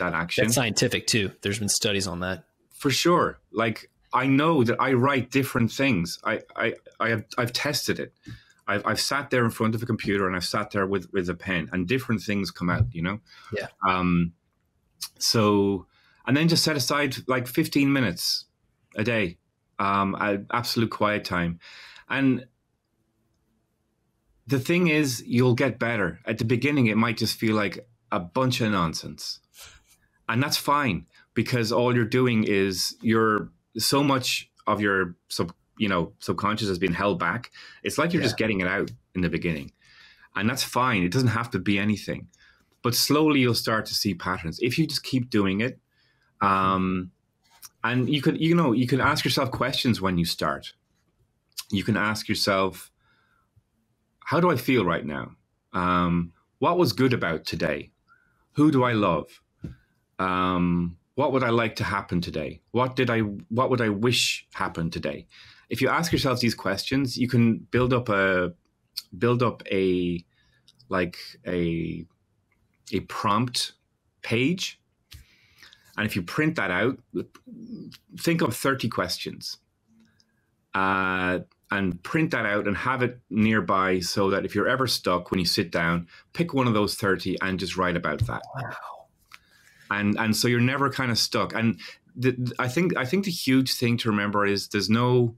action. That's scientific too. There's been studies on that. For sure. Like, I know that I write different things. I've tested it. I've sat there in front of a computer and I've sat there with a pen, and different things come out, you know? Yeah. So, and then just set aside like 15 minutes a day, absolute quiet time. And the thing is, you'll get better. At the beginning, it might just feel like a bunch of nonsense. And that's fine, because all you're doing is so much of your subconscious has been held back. It's like you're just getting it out in the beginning, and that's fine. It doesn't have to be anything, but slowly you'll start to see patterns if you just keep doing it. And you can ask yourself questions when you start. you can ask yourself, how do I feel right now? What was good about today? Who do I love? What would I like to happen today? What would I wish happened today? If you ask yourself these questions, you can build up a prompt page. And if you print that out, think of 30 questions, and print that out and have it nearby, so that if you're ever stuck, when you sit down, pick one of those 30 and just write about that. Wow. And so you're never kind of stuck. And I think the huge thing to remember is there's no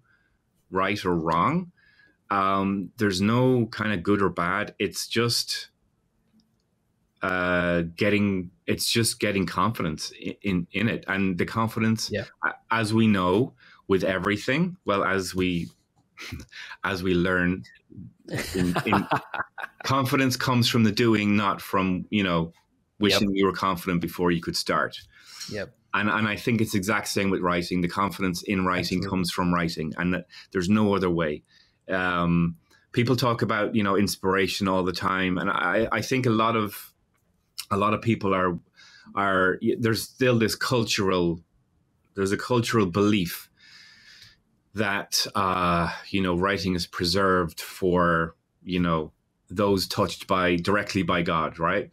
right or wrong. There's no kind of good or bad. It's just getting confidence in it. And the confidence, as we know with everything, well, as we learn, in confidence comes from the doing, not from, wishing you were confident before you could start. Yep. And I think it's exact same with writing. The confidence in writing comes from writing, and there's no other way. People talk about, inspiration all the time. And I think a lot of people are there's still this cultural belief that, writing is preserved for, those touched directly by God. Right.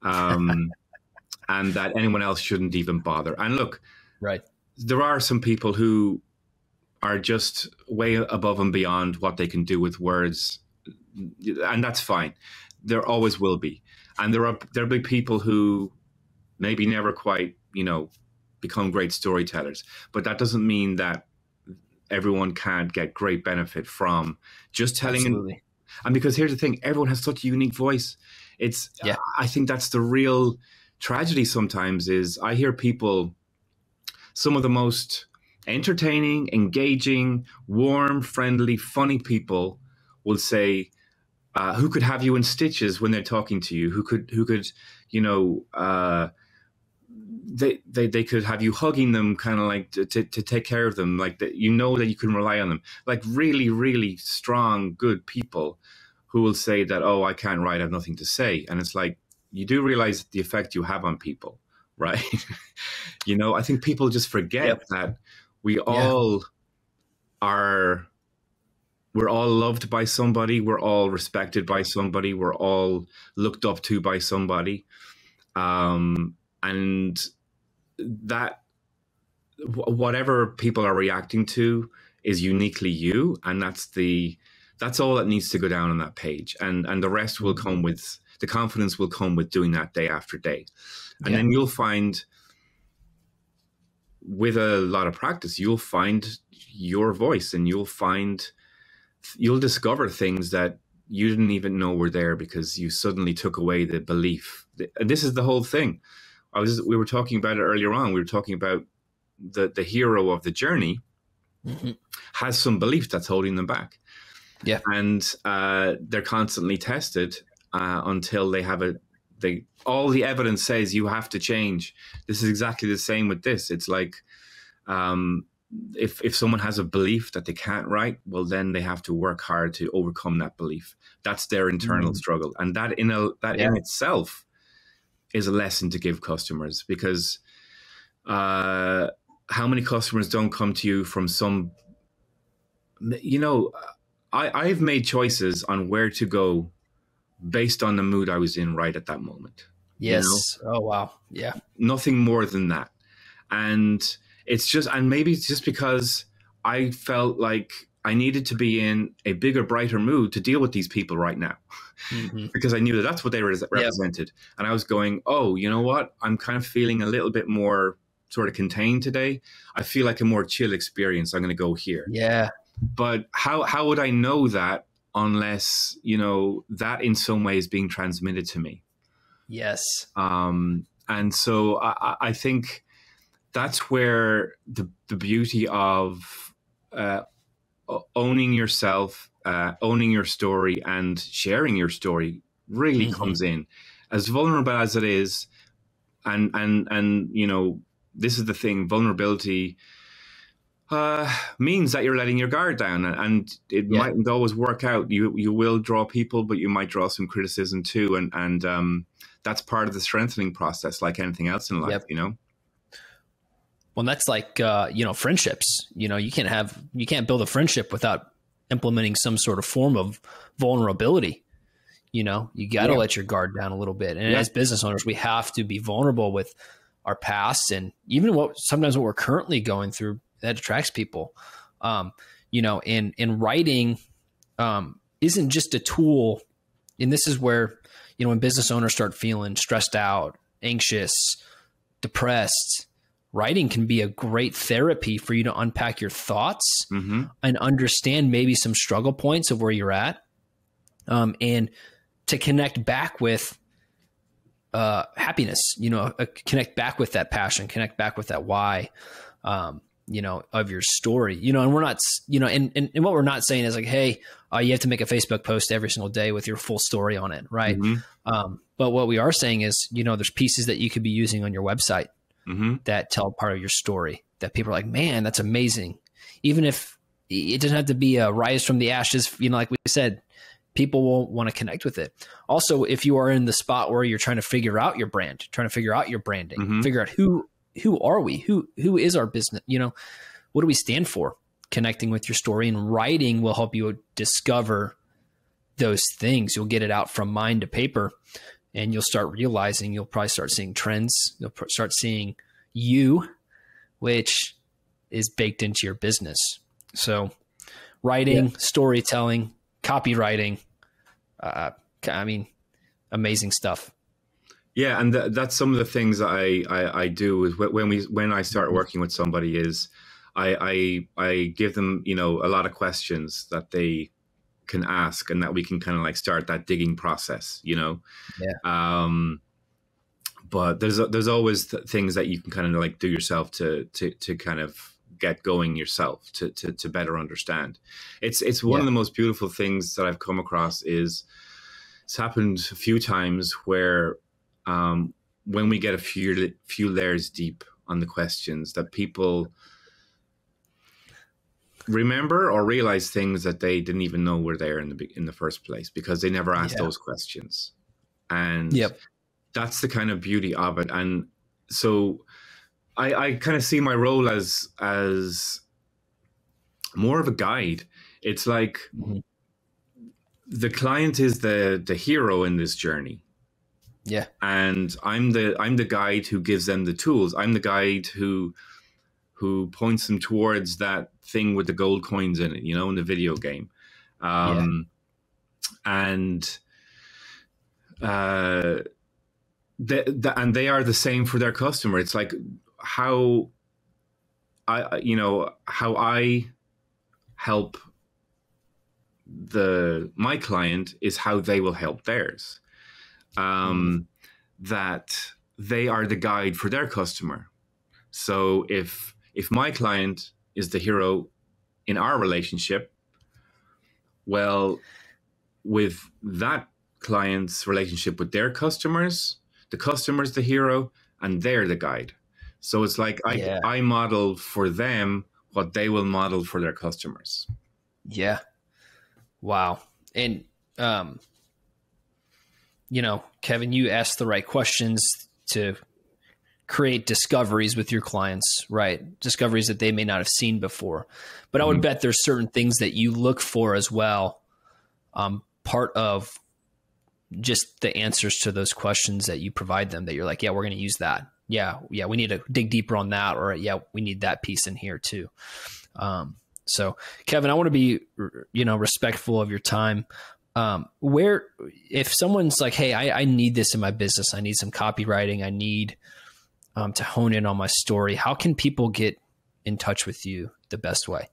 And that anyone else shouldn't even bother. And look, right, there are some people who are just way above and beyond what they can do with words, and that's fine. There always will be. And there'll be people who maybe never quite, become great storytellers, but that doesn't mean that everyone can't get great benefit from just telling. Absolutely. And because here's the thing, everyone has such a unique voice. I think that's the real tragedy sometimes, is I hear people, some of the most entertaining, engaging, warm, friendly, funny people will say, who could have you in stitches when they're talking to you? Who could they could have you hugging them, kind of like to take care of them, like that, that you can rely on them, like really, really strong, good people who will say that, oh, I can't write, I have nothing to say. And it's like, you do realize the effect you have on people, right? I think people just forget that we all we're all loved by somebody. We're all respected by somebody. We're all looked up to by somebody. And that whatever people are reacting to is uniquely you. And that's all that needs to go down on that page. And the rest will come with, the confidence will come with doing that day after day. And then you'll find, with a lot of practice, you'll find your voice, and you'll discover things that you didn't even know were there, because you suddenly took away the belief. And this is the whole thing. We were talking about it earlier on. We were talking about the hero of the journey has some belief that's holding them back. Yeah. And they're constantly tested until they have all the evidence says you have to change. This is exactly the same with this. It's like, if someone has a belief that they can't write, well, then they have to work hard to overcome that belief. That's their internal struggle. And that in itself is a lesson to give customers, because how many customers don't come to you from some, I've made choices on where to go based on the mood I was in right at that moment. Yes. Oh, wow. Yeah. Nothing more than that. And maybe it's just because I felt like I needed to be in a bigger, brighter mood to deal with these people right now, because I knew that that's what they represented. Yep. And I was going, oh, you know what? I'm kind of feeling a little bit more sort of contained today. I feel like a more chill experience. I'm going to go here. Yeah. But how would I know that unless, that in some way is being transmitted to me? Yes. And so I think that's where the beauty of owning yourself, owning your story, and sharing your story really comes in. As vulnerable as it is, and this is the thing, vulnerability, means that you're letting your guard down, and it mightn't always work out. You will draw people, but you might draw some criticism too, and that's part of the strengthening process, like anything else in life, you know. Well, that's like friendships. You can't build a friendship without implementing some sort of form of vulnerability. You got to let your guard down a little bit. And as business owners, we have to be vulnerable with our past, and even sometimes what we're currently going through that attracts people. And writing isn't just a tool. And this is where, when business owners start feeling stressed out, anxious, depressed, writing can be a great therapy for you to unpack your thoughts and understand maybe some struggle points of where you're at, and to connect back with happiness, connect back with that passion, connect back with that why, of your story, and we're not, and what we're not saying is like, hey, you have to make a Facebook post every single day with your full story on it. Right. But what we are saying is, there's pieces that you could be using on your website that tell part of your story that people are like, man, that's amazing. Even if it doesn't have to be a rise from the ashes, like we said, people will want to connect with it. Also, if you are in the spot where you're trying to figure out your brand, trying to figure out your branding, figure out who are we, who is our business, what do we stand for? Connecting with your story, and writing will help you discover those things. You'll get it out from mind to paper, and you'll start realizing, you'll probably start seeing trends. You'll start seeing you, which is baked into your business. So writing, storytelling, copywriting, amazing stuff. Yeah. And that's some of the things that I do is when I start working with somebody is I give them, a lot of questions that they can ask, and that we can kind of like start that digging process, but there's always things that you can kind of like do yourself to kind of get going yourself to better understand. It's one of the most beautiful things that I've come across. It's happened a few times where when we get a few layers deep on the questions, that people remember or realize things that they didn't even know were there in the first place, because they never asked those questions. And that's the kind of beauty of it. And so I kind of see my role as more of a guide. It's like the client is the hero in this journey. Yeah. And I'm the guide who gives them the tools. I'm the guide who points them towards that thing with the gold coins in it, in the video game. And they are the same for their customer. It's like how I help my client is how they will help theirs. That they are the guide for their customer. So if my client is the hero in our relationship, well, with that client's relationship with their customers, the customer's the hero and they're the guide. So it's like I model for them what they will model for their customers. Yeah. Wow. And, Kevin, you asked the right questions to create discoveries with your clients, right? Discoveries that they may not have seen before. But I would bet there's certain things that you look for as well. Part of just the answers to those questions that you provide them, that you're like, yeah, we're going to use that. Yeah, we need to dig deeper on that. Or we need that piece in here too. So Kevin, I want to be, respectful of your time. If someone's like, hey, I need this in my business, I need some copywriting, I need to hone in on my story, how can people get in touch with you the best way?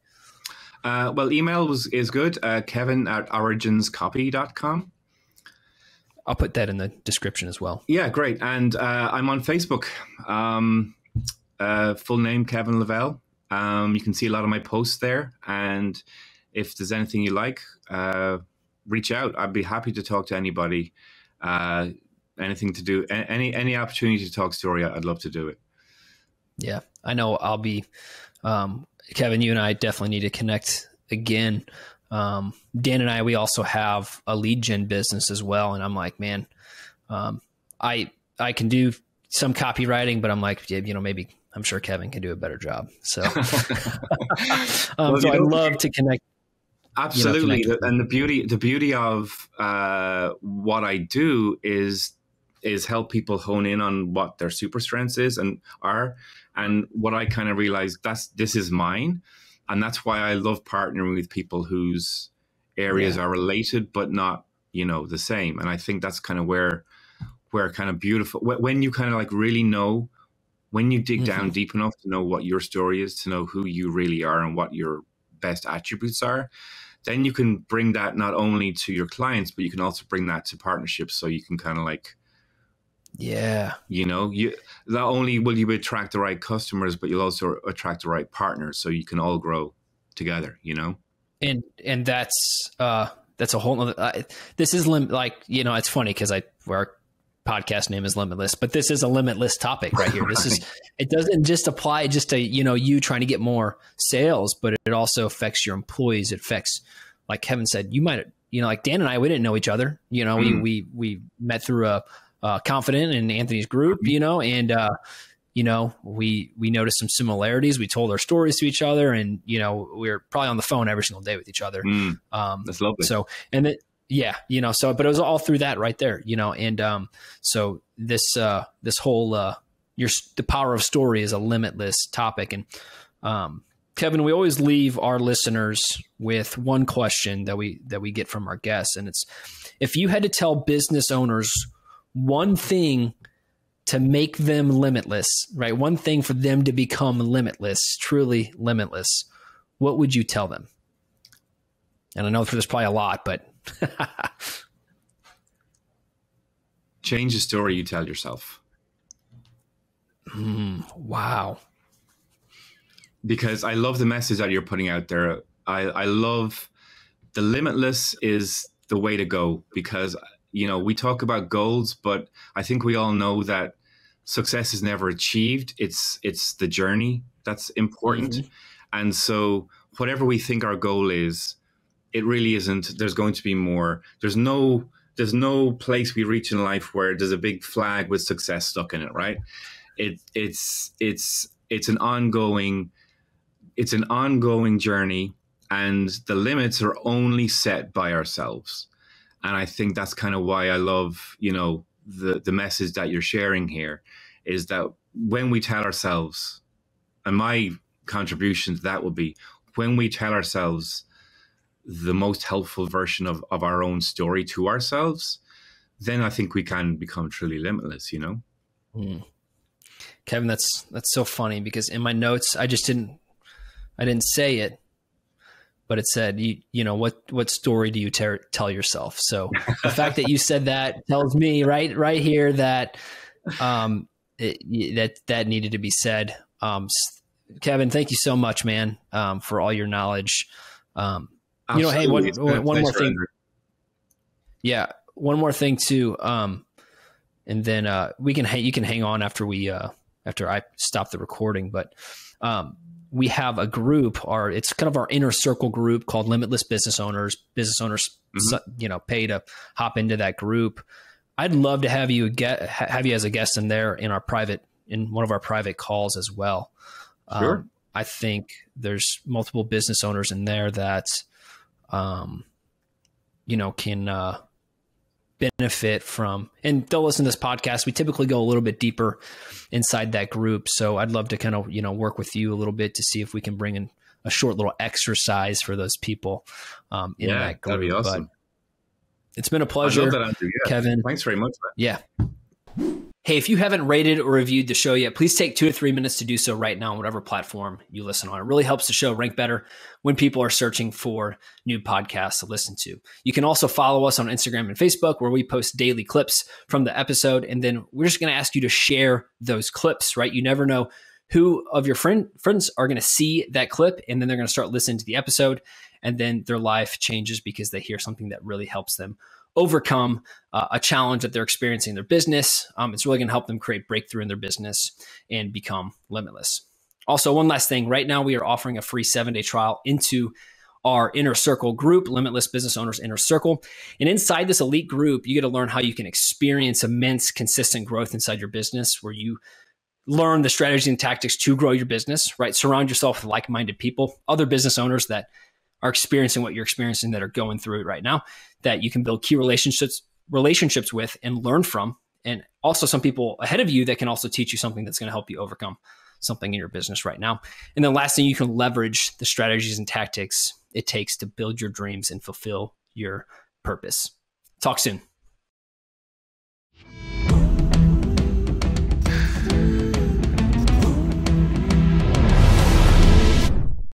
Well, email is good. Kevin@originscopy.com. I'll put that in the description as well. Yeah, great. And I'm on Facebook. Full name, Kevin Lavelle. You can see a lot of my posts there. And if there's anything you like, reach out. I'd be happy to talk to anybody. Anything to do, any opportunity to talk story, I'd love to do it. Yeah, I know I'll be Kevin, you and I definitely need to connect again. Dan and I, we also have a lead gen business as well. And I'm like, man, I can do some copywriting, but I'm like, yeah, maybe I'm sure Kevin can do a better job. So, Well, so I'd love to connect. Absolutely. And the beauty of what I do is help people hone in on what their super strengths is and are. And what I kind of realized, this is mine. And that's why I love partnering with people whose areas are related, but not, the same. And I think that's kind of where kind of beautiful, when you kind of like really know, when you dig down deep enough to know what your story is, to know who you really are and what your best attributes are, then you can bring that not only to your clients, but you can also bring that to partnerships. So you can kind of like, you not only will you attract the right customers, but you'll also attract the right partners. So you can all grow together, And that's a whole other, this is it's funny because our podcast name is Limitless, but this is a limitless topic right here. This is, it doesn't just apply just to, you trying to get more sales, but it also affects your employees. It affects, like Kevin said, you might, like Dan and I, we didn't know each other, we met through a Confident in Anthony's group, and, we noticed some similarities. We told our stories to each other, and, we were probably on the phone every single day with each other. That's lovely. So, and it, but it was all through that right there, and so this whole the power of story is a limitless topic. And Kevin, we always leave our listeners with one question that we get from our guests, and it's, if you had to tell business owners one thing to make them limitless, right? One thing for them to become limitless, truly limitless, what would you tell them? And I know there's probably a lot, but change the story you tell yourself. Wow. Because I love the message that you're putting out there. I love the limitless is the way to go, because, we talk about goals, but I think we all know that success is never achieved. It's the journey that's important. And so whatever we think our goal is, it really isn't. There's going to be more. There's no place we reach in life where there's a big flag with success stuck in it, right? It's an ongoing journey, and the limits are only set by ourselves. And I think that's kind of why I love, the message that you're sharing here, is that when we tell ourselves, and my contribution to that would be, when we tell ourselves the most helpful version of our own story to ourselves, then I think we can become truly limitless, Kevin, that's so funny, because in my notes, I didn't say it, but it said, what story do you tell yourself? So the fact that you said that tells me right here that, that needed to be said. Kevin, thank you so much, man, for all your knowledge. Hey, one more thing. Yeah. One more thing too. And then, you can hang on after after I stop the recording, but, we have a group, it's kind of our inner circle group called Limitless Business Owners. Business owners, pay to hop into that group. I'd love to have you as a guest in there in one of our private calls as well. Sure. I think there's multiple business owners in there that, can benefit from, and they'll listen to this podcast. We typically go a little bit deeper inside that group. So I'd love to kind of, work with you a little bit to see if we can bring in a short little exercise for those people in that group. That'd be awesome. But it's been a pleasure, I love that answer, Kevin. Thanks very much, man. Yeah. Hey, if you haven't rated or reviewed the show yet, please take 2 to 3 minutes to do so right now on whatever platform you listen on. It really helps the show rank better when people are searching for new podcasts to listen to. You can also follow us on Instagram and Facebook, where we post daily clips from the episode. And then we're just going to ask you to share those clips, right? You never know who of your friends are going to see that clip, and then they're going to start listening to the episode, and then their life changes because they hear something that really helps them overcome a challenge that they're experiencing in their business. It's really going to help them create breakthrough in their business and become limitless. Also, one last thing, right now we are offering a free 7-day trial into our Inner Circle group, Limitless Business Owners Inner Circle. And inside this elite group, you get to learn how you can experience immense, consistent growth inside your business, where you learn the strategies and tactics to grow your business, right? Surround yourself with like-minded people, other business owners that are experiencing what you're experiencing, that are going through it right now, that you can build key relationships with and learn from. And also some people ahead of you that can also teach you something that's going to help you overcome something in your business right now. And then last thing, you can leverage the strategies and tactics it takes to build your dreams and fulfill your purpose. Talk soon.